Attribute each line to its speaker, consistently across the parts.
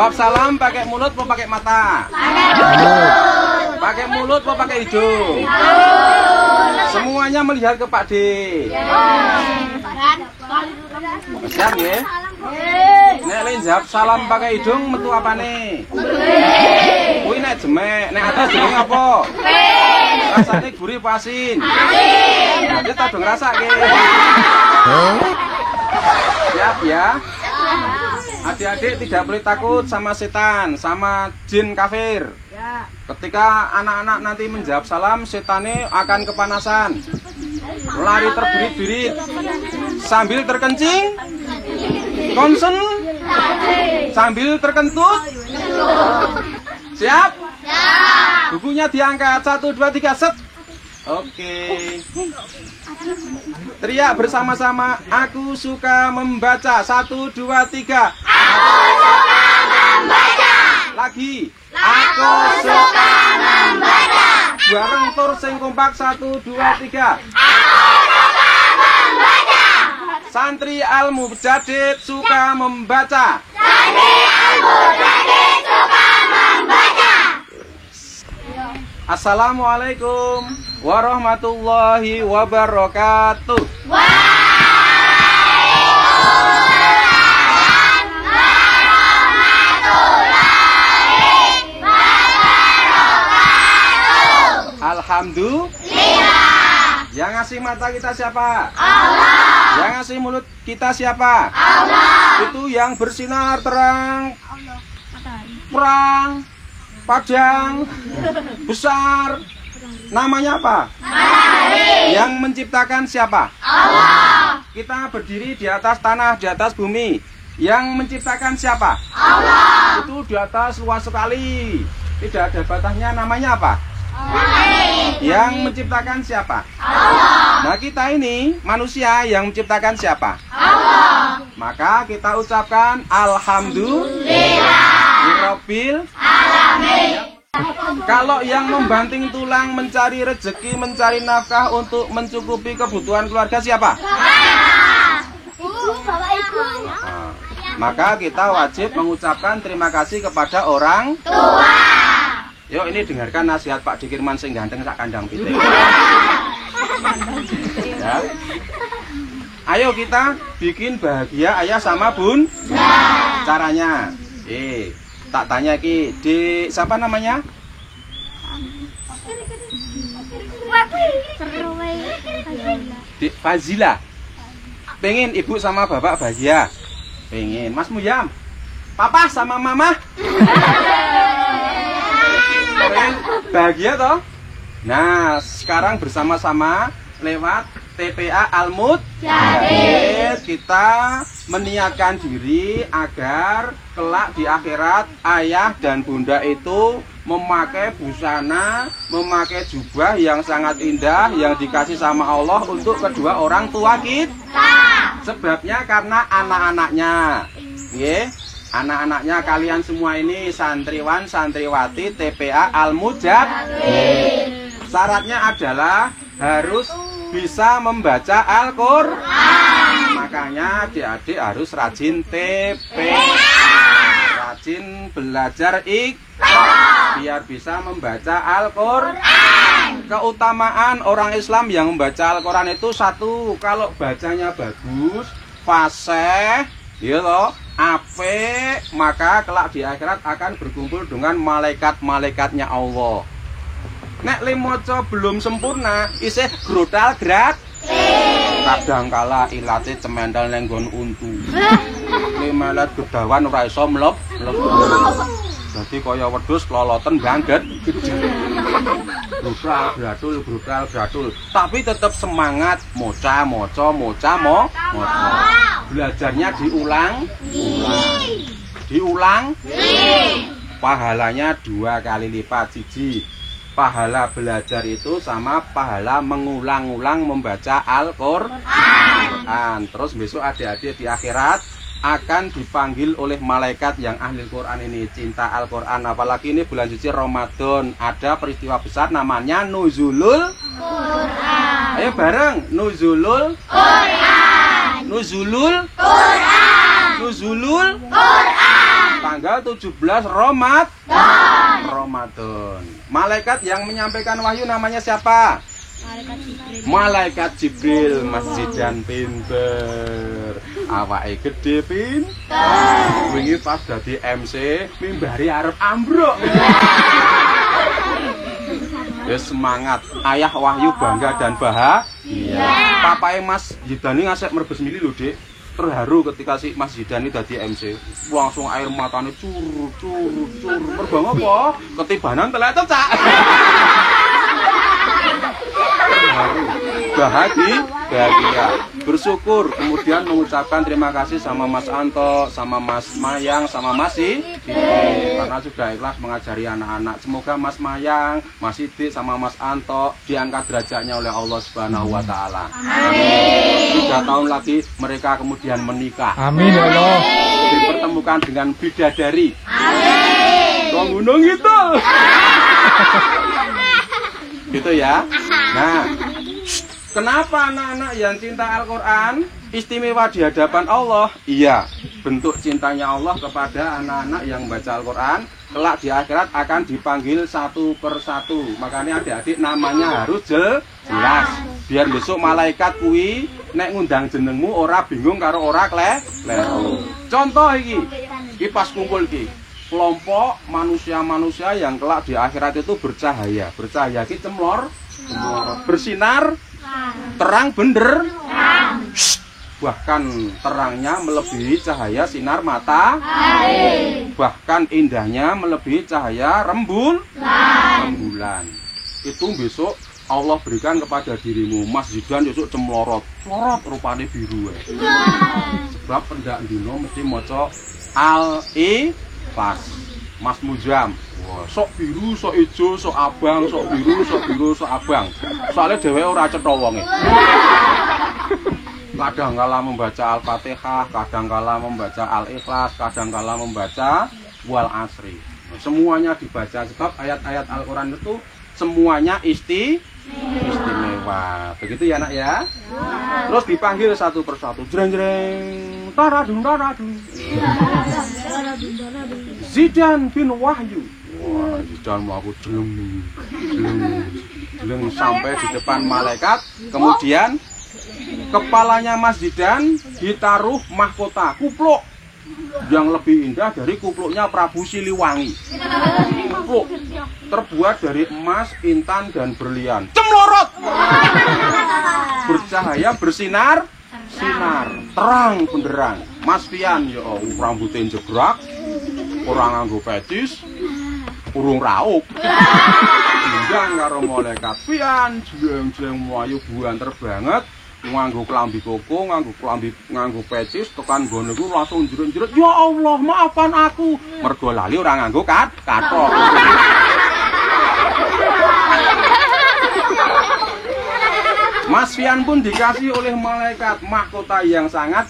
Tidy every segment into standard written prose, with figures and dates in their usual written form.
Speaker 1: Jawab salam pakai mulut mau pakai mata? Pakai mulut mau pakai hidung? Semuanya melihat ke Pak D. Siap ya? Nek lin jawab salam pakai hidung metu apane? Kuwi nek jemek, nek atas jeneng apa? Rasane gurih apa asin? Nanti tak dong ngrasake. Siap ya? Adik-adik tidak boleh takut sama setan, sama jin kafir. Ketika anak-anak nanti menjawab salam, setannya akan kepanasan, lari terbirit-birit, sambil terkencing, konsen, sambil terkentut. Siap? Bukunya diangkat, 1, 2, 3, set. Oke. Teriak bersama-sama, aku suka membaca. 1, 2, 3.
Speaker 2: Aku suka membaca.
Speaker 1: Lagi.
Speaker 2: Aku suka membaca.
Speaker 1: Bareng tur sing kompak. 1, 2, 3.
Speaker 2: Aku suka membaca.
Speaker 1: Santri Al-Mujadid suka membaca.
Speaker 2: Santri Al-Mujadid suka membaca.
Speaker 1: Assalamualaikum warahmatullahi wabarakatuh.
Speaker 2: Waalaikumsalam warahmatullahi wabarakatuh.
Speaker 1: Alhamdulillah. Yang ngasih mata kita siapa?
Speaker 2: Allah.
Speaker 1: Yang ngasih mulut kita siapa?
Speaker 2: Allah.
Speaker 1: Itu yang bersinar terang, perang, padang, besar. Namanya apa?
Speaker 2: Matahari.
Speaker 1: Yang menciptakan siapa?
Speaker 2: Allah.
Speaker 1: Kita berdiri di atas tanah, di atas bumi. Yang menciptakan siapa?
Speaker 2: Allah.
Speaker 1: Itu di atas luas sekali. Tidak ada batasnya. Namanya apa?
Speaker 2: Langit.
Speaker 1: Yang menciptakan siapa?
Speaker 2: Allah.
Speaker 1: Nah, kita ini manusia, yang menciptakan siapa?
Speaker 2: Allah.
Speaker 1: Maka kita ucapkan Alhamdulillahirabbil alamin. Kalau yang membanting tulang mencari rezeki, mencari nafkah untuk mencukupi kebutuhan keluarga siapa?
Speaker 2: Bapak Ibu.
Speaker 1: Nah, maka kita wajib mengucapkan terima kasih kepada orang
Speaker 2: Tua.
Speaker 1: Yuk ini dengarkan nasihat Pak Dikirman sing ganteng sak kandang pitik. Ya. Ayo kita bikin bahagia ayah sama bun. Caranya, tak tanya ki, di siapa namanya? Di Fazila. Pengen ibu sama bapak bahagia. Pengen. Mas Muyam, papa sama mama pengen bahagia toh? Nah, sekarang bersama-sama lewat TPA Al-Mujadid kita meniatkan diri agar kelak di akhirat ayah dan bunda itu memakai busana, memakai jubah yang sangat indah yang dikasih sama Allah untuk kedua orang tua kita. Sebabnya karena anak-anaknya. Nggih, anak-anaknya kalian semua ini santriwan, santriwati TPA Al-Mujadid. Syaratnya adalah harus bisa membaca Al-Quran. Makanya adik-adik harus rajin TPA, rajin belajar Iqra, biar bisa membaca Al-Quran. Keutamaan orang Islam yang membaca Al-Quran itu satu, kalau bacanya bagus, fasih, ya loh, apik, maka kelak di akhirat akan berkumpul dengan malaikat-malaikatnya Allah. Nek limoco belum sempurna, isih grotal gratis. Kadangkala ilate cemendel ning nggon untu. Limelet gedawan ora iso mleb. Dadi kaya wedhus loloten banget gede. Brutal gratul. Tapi tetap semangat moca. Belajarnya diulang. Pahalanya 2 kali lipat. Siji, pahala belajar itu sama pahala mengulang-ulang membaca Al-Quran. Terus besok adik-adik di akhirat akan dipanggil oleh malaikat yang ahli Quran ini, cinta Al-Quran. Apalagi ini bulan suci Ramadan, ada peristiwa besar namanya Nuzulul Quran. Ayo bareng, Nuzulul Quran. Nuzulul Quran. Nuzulul Quran. tanggal 17 Ramadan. Malaikat yang menyampaikan wahyu namanya siapa? Malaikat Jibril. Masjid dan pinter, awake gede pinter. Wingi pas dadi MC mimbari arep ambruk. Semangat, ayah Wahyu bangga dan bahagia. Papai Mas Yidani ngasih merbes mili lho, Dik. Terharu ketika si Mas Yidani dadi MC. Langsung air matanya curut. Mergo apa? Ketibanan telek cecak. Bahagia, bersyukur, kemudian mengucapkan terima kasih sama Mas Anto, sama Mas Mayang, sama Mas Sidik, karena sudah ikhlas mengajari anak-anak. Semoga Mas Mayang, Mas Sidik, sama Mas Anto diangkat derajatnya oleh Allah Subhanahu wa Ta'ala. Amin. 3 tahun lagi mereka kemudian menikah. Amin ya Allah. Dipertemukan dengan bidadari. Amin. Kong gunung gitu. Gitu ya. Nah, kenapa anak-anak yang cinta Al-Quran istimewa di hadapan Allah? Iya, bentuk cintanya Allah kepada anak-anak yang membaca Al-Quran kelak di akhirat akan dipanggil satu persatu. Makanya adik-adik namanya harus jelas, biar besok malaikat kuwi nek ngundang jenengmu ora bingung karo ora kleru. Contoh iki pas kumpul iki kelompok manusia-manusia yang kelak di akhirat itu bercahaya. Bercahaya iki cemlor, bersinar, terang bener, bahkan terangnya melebihi cahaya sinar matahari, bahkan indahnya melebihi cahaya rembulan. Itu besok Allah berikan kepada dirimu. Mas Zidan besok cemlorot rupane biru. Sebab pendak dino mesti maca Al-Ikhlas. Mas Mujam, wah, sok biru, sok ijo, sok abang, sok biru, sok abang. Soalnya dheweke ora cetha wonge. Kadang-kala membaca Al-Fatihah, kadang-kala membaca Al-Ikhlas, kadang-kala membaca Wal Asri. Semuanya dibaca sebab ayat-ayat Al-Qur'an itu semuanya istimewa. Begitu ya, Nak ya? Terus dipanggil satu persatu. Jreng-jreng, taradung. Zidan bin Wahyu. Wah, Zidan mau aku jeleng sampai di depan malaikat. Kemudian kepalanya Mas Zidan ditaruh mahkota kupluk yang lebih indah dari kupluknya Prabu Siliwangi. Kupluk terbuat dari emas, intan, dan berlian. Cemlorot, bercahaya, bersinar, terang benderang. Mas Pian, ya rambutnya jebrak, orang nganggo petis, urung rauk. Undang karo malaikat Pian, jleng mlayu buanter banget. Nganggo klambi koko, nganggo pecis, tekan nggon niku langsung njrut-njrut. Ya Allah, maafkan aku. Mergo lali ora nganggo kathok. Mas Fian pun dikasih oleh malaikat mahkota yang sangat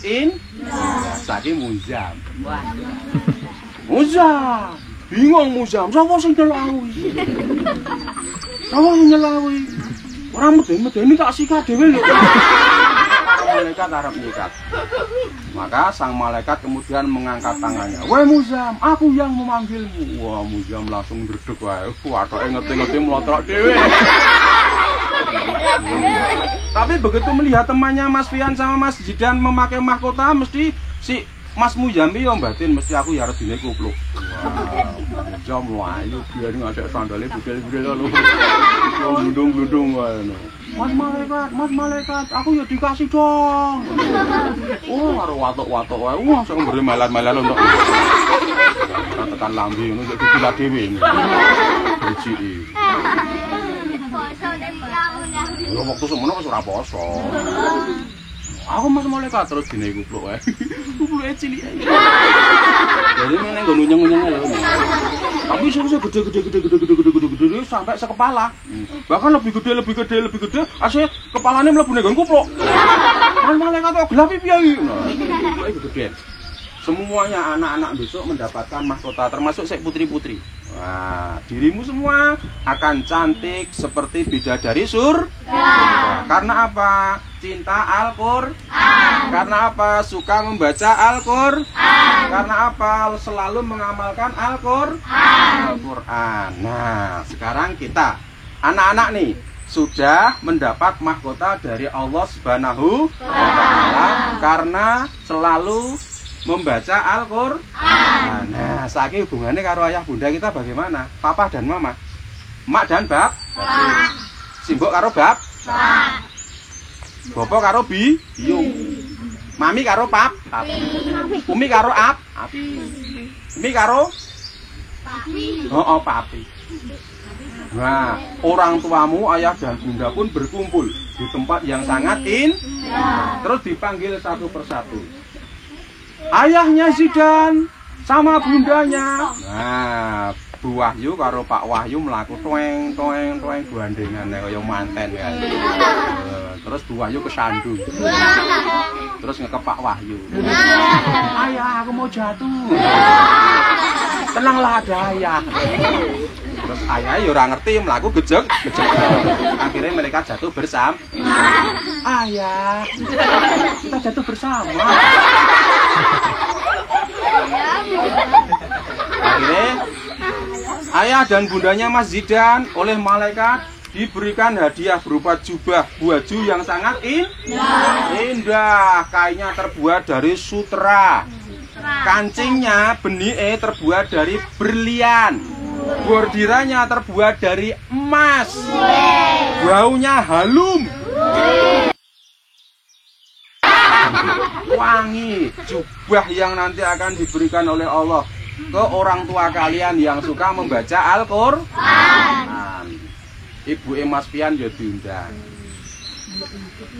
Speaker 1: saking Muzam. Muzam, bingung Muzam, sapa sing nyelawi? Orang medeni tak sikat dhewe lho. Malaikat arep nyikat. Maka sang malaikat kemudian mengangkat tangannya. "Woi Muzam, aku yang memanggilmu." Wah, Muzam langsung ndredeg wae. Wathoke ngeti-ngeti mlotrok dhewe. Tapi begitu melihat temannya Mas Fian sama Mas Zidan memakai mahkota, mesti si Mas Mujambi yo batin mesti aku ya redine kupluk. Jam layu biar ngadek sandale budel-budel lho. Glundung-glundung wae. Mas malaikat, aku ya dikasih dong. Oh, karo watuk-watuk wae. Wah, sok mbere melat-melat untuk. Tekan lambe ngono yo dipilat dhewe. Biji. Yo waktu semono wis ora poso. Aku mas malaikat terus dine kupluk wae. Kupluke cilik ae. Jadi meneng nggo nyeng-nyeng lho. Tapi iso gede sampai sekepala. Bahkan lebih gede. Asline kepalane mlebu ning kupluk. Mas malaikat kok gelap piye iki? Nah, gede. Semuanya anak-anak besok mendapatkan mahkota termasuk sek putri-putri. Wah, dirimu semua akan cantik seperti bidadari surga. Karena apa? cinta Al-Qur'an. Karena apa? Suka membaca Al-Qur'an. Karena apa? Selalu mengamalkan Al-Qur'an. Nah, sekarang kita anak-anak nih sudah mendapat mahkota dari Allah Subhanahu wa Ta'ala karena selalu membaca Al-Qur'an. Nah, saiki hubungannya karo ayah bunda kita bagaimana? Papa dan mama. Mak dan bab. Simbok karo bab. Bopo karo biyung. Mami karo pap. Umi karo ap. Mi karo papi. Nah, orang tuamu, ayah dan bunda pun berkumpul di tempat yang sangat indah. Terus dipanggil satu persatu. Ayahnya Zidan sama bundanya. Nah, Bu Wahyu karo Pak Wahyu mlaku toeng gandengan kaya manten ya. Terus Bu Wahyu kesandung. Terus ngekep Pak Wahyu. Ayah, aku mau jatuh. Tenanglah ada ayah. Terus ayah ya ora ngerti mlaku gejek. Akhirnya mereka jatuh bersama. Ayah, kita jatuh bersama. Akhirnya ayah dan bundanya Mas Zidan oleh malaikat diberikan hadiah berupa jubah baju yang sangat indah. Kainnya terbuat dari sutera. Kancingnya benih terbuat dari berlian. Bordirannya terbuat dari emas. Baunya harum. Wangi. Jubah yang nanti akan diberikan oleh Allah ke orang tua kalian yang suka membaca Al-Qur'an. Ibu Mas Pian ya diundang.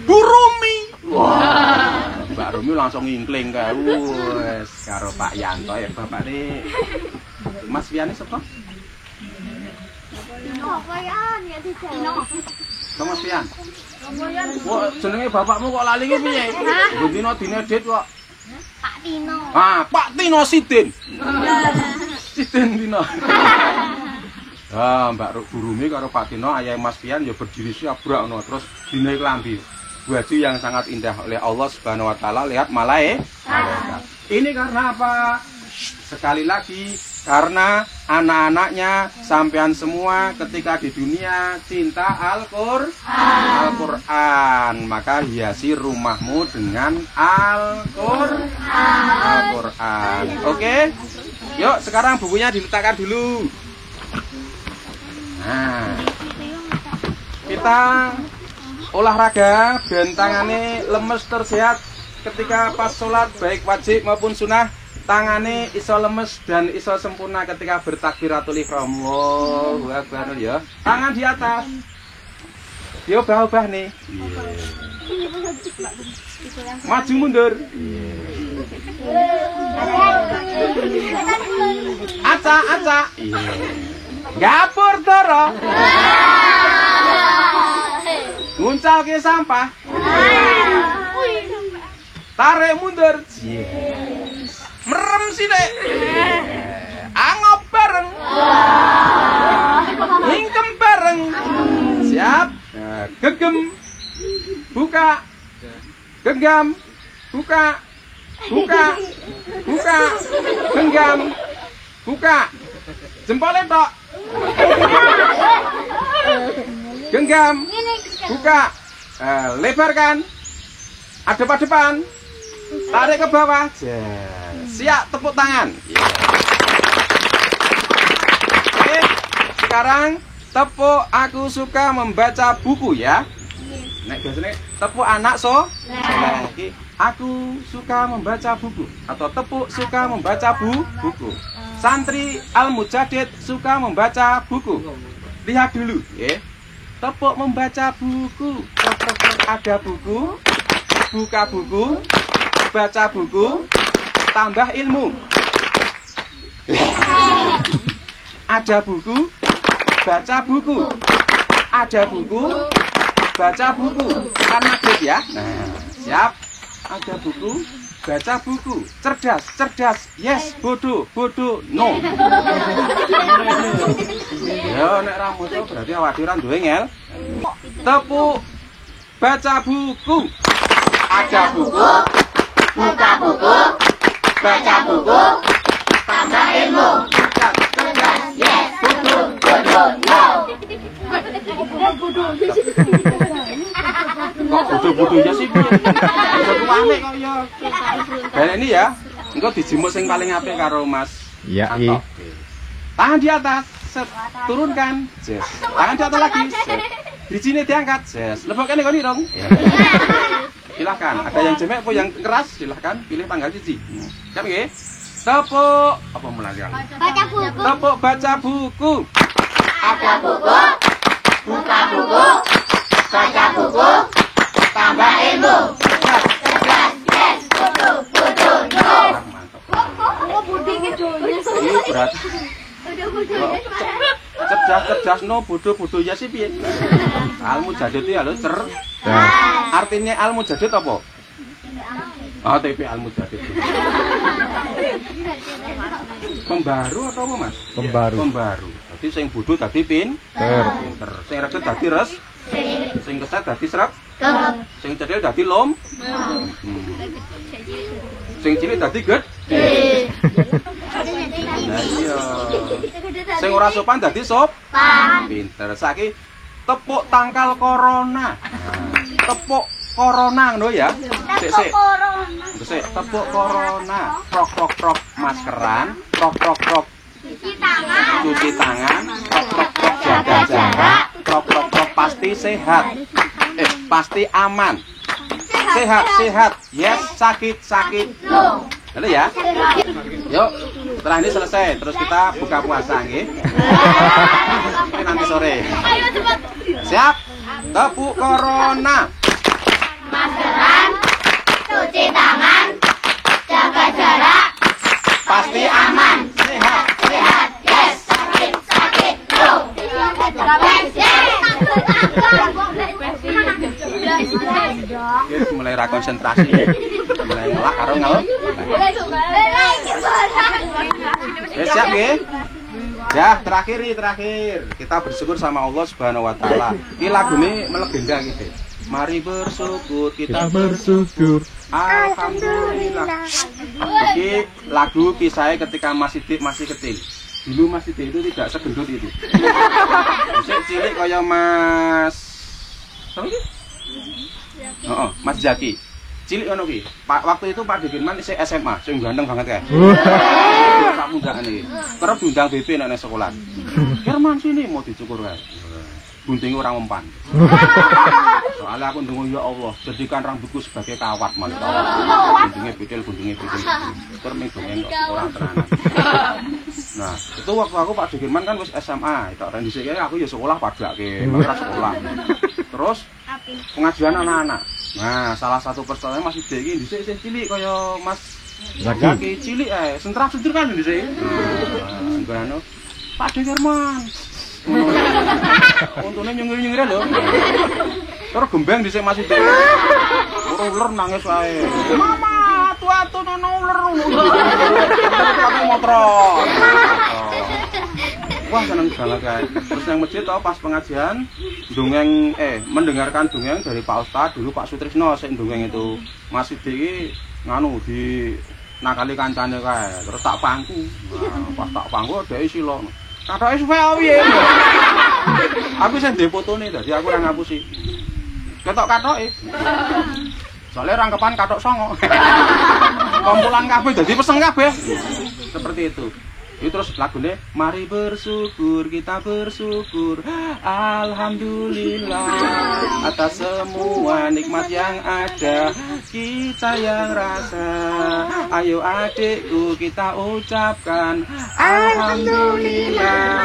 Speaker 1: Bu Rumi. Wah, Mbak Rumi langsung ngingkling kae. Wes karo Pak Yanto ya bapakne. Mas Pian sapa? Mas Pian. Kok jenenge bapakmu kok lali ki piye? Bendina dinedit kok.
Speaker 2: Pak Tino.
Speaker 1: Ah, Pak Tino Sidin. Sidin Tino. Ah, Mbak Burumi karo Pak Tino ayah Mas Pian ya berdiri siap brakno terus dinaik lambi. Baju yang sangat indah oleh Allah Subhanahu wa Ta'ala. Lihat malaikat. Ini karena apa? Sekali lagi karena anak-anaknya sampean semua ketika di dunia cinta Al-Qur'an, maka hiasi rumahmu dengan Al-Qur'an. Oke? Yuk sekarang bukunya diletakkan dulu. Nah, kita olahraga ben tangane lemes tersehat ketika pas sholat baik wajib maupun sunnah. Tangane iso lemes dan iso sempurna ketika bertakbiratul ihram. Allahu akbar ya. Tangan di atas. Yo obah-obah nih. Maju mundur. Acak. Gapur toro. Nguncal ke sampah. Tarik mundur. Merem sih dek. Angop bareng. Hingkem bareng. Siap. Gegem. Buka. Genggam. Buka. Genggam. Buka. Jempolnya tok. Genggam. Buka. Lebarkan. Adep-adepan. Tarik ke bawah. Siap, tepuk tangan. Oke, sekarang tepuk aku suka membaca buku ya. Nek biasanya tepuk anak lagi. Aku suka membaca buku atau tepuk suka membaca buku. Santri Al-Mujadid suka membaca buku. Lihat dulu ya. Tepuk membaca buku. Ada buku. Buka buku. Baca buku. Tambah ilmu. Ada buku, baca buku. Ada buku, baca buku. Kan maghrib ya. Nah, siap. Ada buku, baca buku. Cerdas. Yes, bodoh, no. Ya, nek ra moco berarti awake ora duwe ngel. Tepuk baca buku. Ada buku,
Speaker 2: Buka buku, baca buku, tambah ilmu. Cerdas, yes. Bodoh, no.
Speaker 1: Kok bodoh-bodohnya sih piye? Bisa kuwane kok ya. Dan ini ya, engko dijimuk sing paling apik karo Mas.
Speaker 3: Iya,
Speaker 1: Anto. Tangan di atas, set. Turunkan, yes. Tangan di atas lagi, set. Bijinya diangkat, yes. Lebokane kok dong. Silahkan, ada yang jemek apa yang keras, silahkan pilih tanggal siji. Siap nggih? Tepuk apa mulai yang?
Speaker 2: Baca buku,
Speaker 1: Tepuk baca buku.
Speaker 2: ada buku, buka buku, baca buku, tambah ilmu. Cerdas, yes. Bodoh, no.
Speaker 1: Mantap. Ini berat. Cerdas no bodoh ya sih piye? Almu jadid ya lho Artinya almu jadid apa? Oh, TP almu jadid. Pembaru atau apa, Mas? Pembaru. Jadi sing bodoh dadi pinter. Sing reget dadi res. Sing keset dadi srep. Sing cedhil dadi lom. Sing cilik dadi gedhe. Nah iya. Sing ora sopan dadi pinter. Saiki tepuk tangkal corona. Tepuk corona ngono ya. Sik. Sik, tepuk corona. Prok maskeran, prok cuci tangan, prok jaga jarak, prok pasti sehat. Pasti aman. Sehat. Yes, sakit. Lalu ya. Yuk, setelah ini selesai, terus kita buka puasa nggih. Ini nanti sore.
Speaker 2: Ayo cepat.
Speaker 1: Siap? Tepuk corona.
Speaker 2: Maskeran, cuci tangan, jaga jarak,
Speaker 1: Pasti
Speaker 2: aman.
Speaker 1: sehat.
Speaker 2: Yes. Sakit, no.
Speaker 1: Yes, mulai ra konsentrasi. Mulai ngelak karo ngelak. Siap nggih? Ya, terakhir. Kita bersyukur sama Allah Subhanahu wa taala. Iki lagune melegenda gitu. Mari bersyukur, kita
Speaker 3: bersyukur.
Speaker 1: alhamdulillah. Iki lagu kisahnya ketika Mas Sidik masih kecil. Dulu Mas Sidik itu tidak segendut itu. Masih cilik kaya Mas apa iki? Mas Jaki. Cilik ngono ki. Waktu itu Pak Dirman isih SMA, sing ganteng banget kae. Sak mundaan iki. Kerep diundang BP nek sekolah. Dirman sini mau dicukur kae. Gunting orang mempan. Soalnya aku ndonga ya Allah, jadikan rambutku sebagai kawat mas. Guntingnya bidil. Terus dongeng orang tenanan. Nah, itu waktu aku Pak Dirman kan wis SMA, itu orang dhisik aku ya sekolah padake, mangkat sekolah. Terus pengajian anak-anak. Nah, salah satu pesertanya masih iki dhisik cilik kaya Mas Zaki cilik sentrap-sentrap kan dhisik. Nah, ngono. Pak Dirman. Untune nyengir-nyengir lho. Terus gembeng dhisik masih dhewe. Uler nangis wae. Mama, atu-atu nono uler. Pakai motor. Wah, seneng banget kae. Terus yang masjid tau pas pengajian dongeng mendengarkan dongeng dari Pak Ustadz dulu Pak Sutrisno sing dongeng itu. Mas iki nganu di nakali kancane kae. Terus tak pangku. Nah, pas tak pangku dhek silo. Katoke suwe piye? Aku sing ndek fotone dadi aku ora ngapusi. Ketok katoke. Soale rangkepan katok songo. Kumpulan kabeh dadi peseng kabeh. Seperti itu. Itu terus lagune mari bersyukur, kita bersyukur. Alhamdulillah atas semua nikmat yang ada. Kita yang rasa. Ayo adikku kita ucapkan alhamdulillah.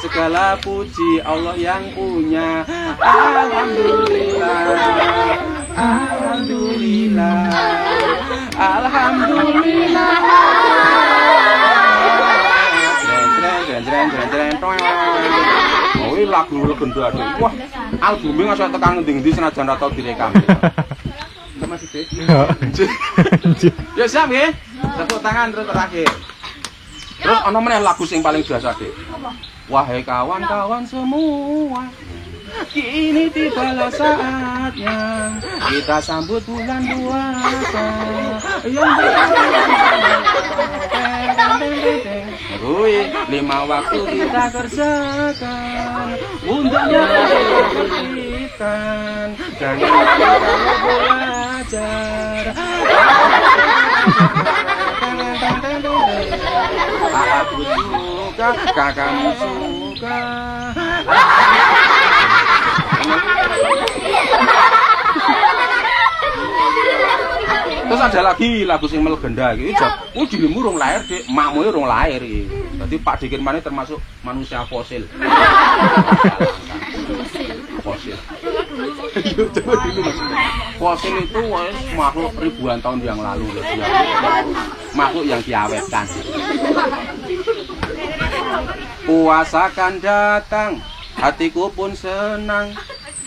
Speaker 1: Segala puji Allah yang punya. Alhamdulillah. Alhamdulillah. Jreng. Oh, ini lagu legenda. Wah, albumnya nggak tekan ngendi-ngendi senajan atau direkam. Masih deh. Ya siap ya. Tepuk tangan terus terakhir. Terus ono meneh lagu sing paling biasa deh. Wahai kawan-kawan semua, Kini tibalah saatnya kita sambut bulan puasa yang Rui, 5 waktu kita kerjakan untuknya berikan jangan kita belajar aku suka kakakmu suka terus ada lagi lagu sing melegenda iki ujine urung lahir Dik, makmu urung lahir iki. Dadi Pak Dikir maneh termasuk manusia fosil. Fosil. Fosil itu makhluk ribuan tahun yang lalu loh. Makhluk yang diawetkan. Puasa kan datang, hatiku pun senang.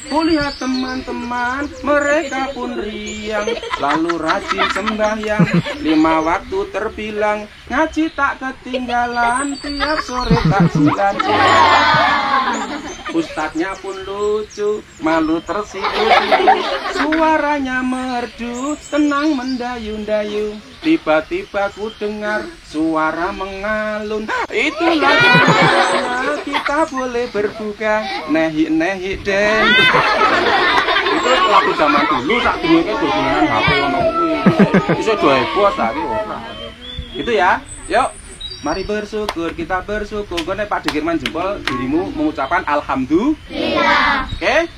Speaker 1: Kulihat teman-teman, mereka pun riang, lalu rajin sembahyang, 5 waktu terbilang, ngaji tak ketinggalan, tiap sore takjilan. Ustadznya pun lucu, malu tersipu, suaranya merdu, tenang mendayu-dayu. Tiba-tiba ku dengar suara mengalun, itulah kita boleh berbuka, nehi-nehi den. Itu lagu zaman dulu, tak dulu ke dokumenan HP ono kuwi. Iso do heboh tapi ora. Itu ya. Yuk. Mari bersyukur, kita bersyukur. Kau nek Pak Dikirman jempol dirimu mengucapkan alhamdulillah. Oke?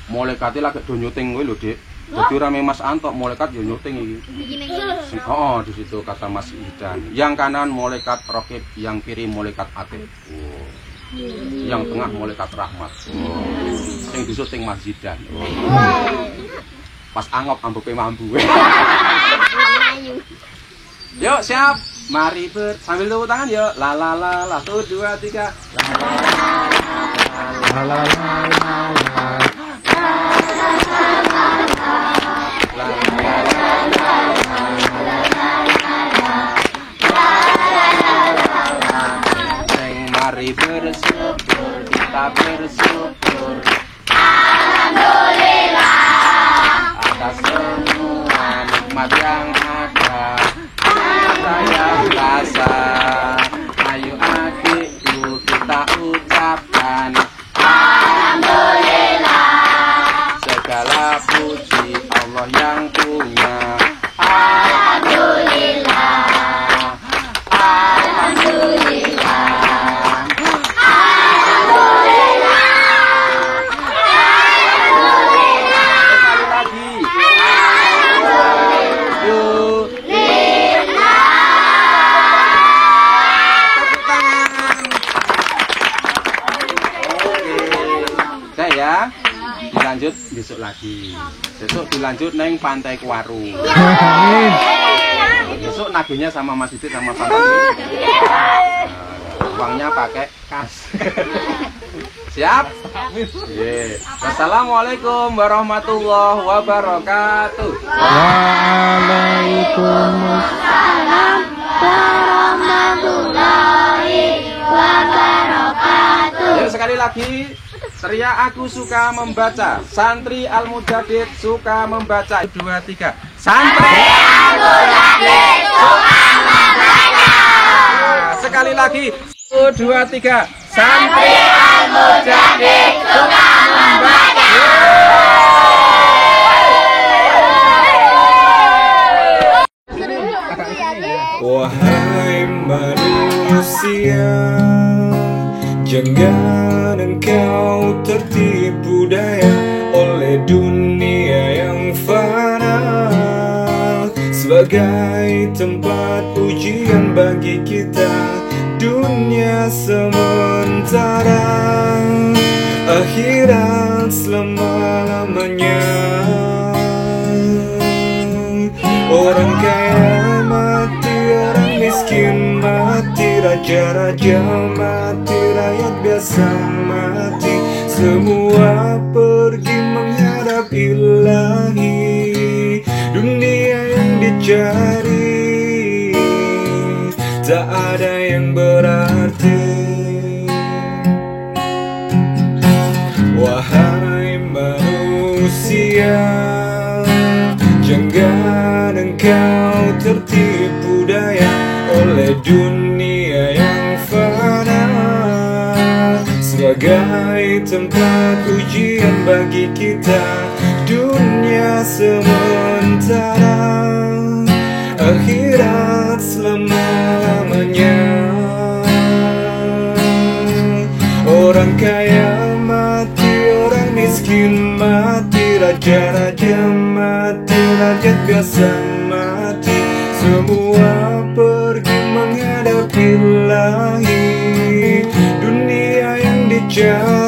Speaker 1: Malaikate lagi do nyuting kowe lho, Dik. Dadi rame Mas Anto, malaikat yo nyuting iki. Oh, di situ kata Mas Idan. Yang kanan malaikat Raqib, yang kiri malaikat Atid. Oh. Yang tengah malaikat Rahmat. Oh. Sing disuting Mas Idan. Oh. Pas angop ambepe mambu. Yuk, siap. Mari sambil tepuk tangan yuk. La la la la 1 2 3. La la la la. Mari bersyukur, kita bersyukur.
Speaker 2: Alhamdulillah
Speaker 1: atas semua nikmat yang ada. Saya rasa, ayo adikku kita ucapkan
Speaker 2: Alhamdulillah.
Speaker 1: Segala puji Allah yang punya.
Speaker 2: Alhamdulillah. Alhamdulillah. Alhamdulillah.
Speaker 1: Sekali lagi. Yuk. Tepuk tangan. Oke. Ya. Dilanjut besok lagi. Besok dilanjut neng Pantai Kuaru. Besok naginya sama Mas Didit sama Pak uangnya pakai kas. Siap? Yeah. Wassalamualaikum warahmatullahi wabarakatuh.
Speaker 2: Waalaikumsalam warahmatullahi wabarakatuh.
Speaker 1: Yuk sekali lagi. Teriak aku suka membaca. Santri Al-Mujadid suka membaca. 2 3. Santri
Speaker 2: Al-Mujadid suka membaca.
Speaker 1: Sekali lagi. 1 2 3. Santri
Speaker 2: Al-Mujadid suka membaca.
Speaker 3: Wahai manusia, jangan engkau tertipu daya oleh dunia yang fana sebagai tempat ujian bagi kita. Dunia sementara, akhirat selama-lamanya. Orang kaya mati, orang miskin mati, raja-raja mati, rakyat biasa mati. Semua pergi menghadap ilahi. Dunia yang dicari tak ada yang berarti. kau tertipu daya oleh dunia yang fana, sebagai tempat ujian bagi kita. Dunia sementara, akhirat selama-lamanya. Orang kaya mati, orang miskin mati, raja-raja mati, rakyat biasa mati. Semua pergi menghadapi ilahi. Dunia yang dicari